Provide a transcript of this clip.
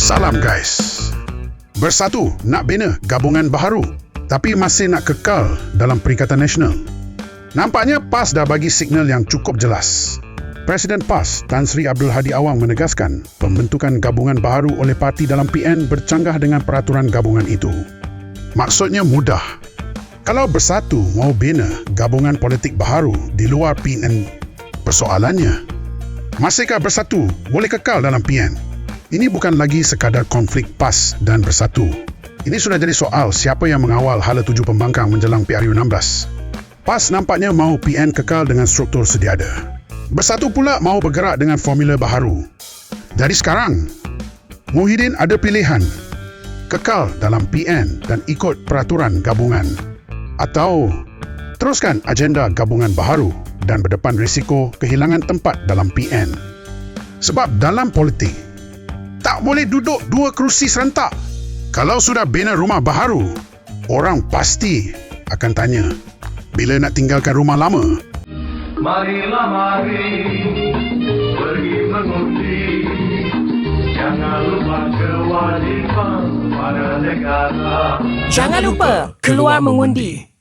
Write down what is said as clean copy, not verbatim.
Salam guys. Bersatu nak bina gabungan baharu tapi masih nak kekal dalam Perikatan Nasional. Nampaknya PAS dah bagi signal yang cukup jelas. Presiden PAS Tan Sri Abdul Hadi Awang menegaskan pembentukan gabungan baharu oleh parti dalam PN bercanggah dengan peraturan gabungan itu. Maksudnya mudah. Kalau Bersatu mau bina gabungan politik baharu di luar PN, persoalannya, masihkah Bersatu boleh kekal dalam PN? Ini bukan lagi sekadar konflik PAS dan Bersatu. Ini sudah jadi soal siapa yang mengawal hala tuju pembangkang menjelang PRU16. PAS nampaknya mahu PN kekal dengan struktur sedia ada. Bersatu pula mahu bergerak dengan formula baharu. Jadi sekarang, Muhyiddin ada pilihan. Kekal dalam PN dan ikut peraturan gabungan. Atau teruskan agenda gabungan baharu dan berdepan risiko kehilangan tempat dalam PN. Sebab dalam politik, tak boleh duduk dua kerusi serentak. Kalau sudah bina rumah baharu, orang pasti akan tanya, bila nak tinggalkan rumah lama? Marilah mari pergi mengundi, jangan lupa kewajiban pada negara. Jangan lupa keluar mengundi.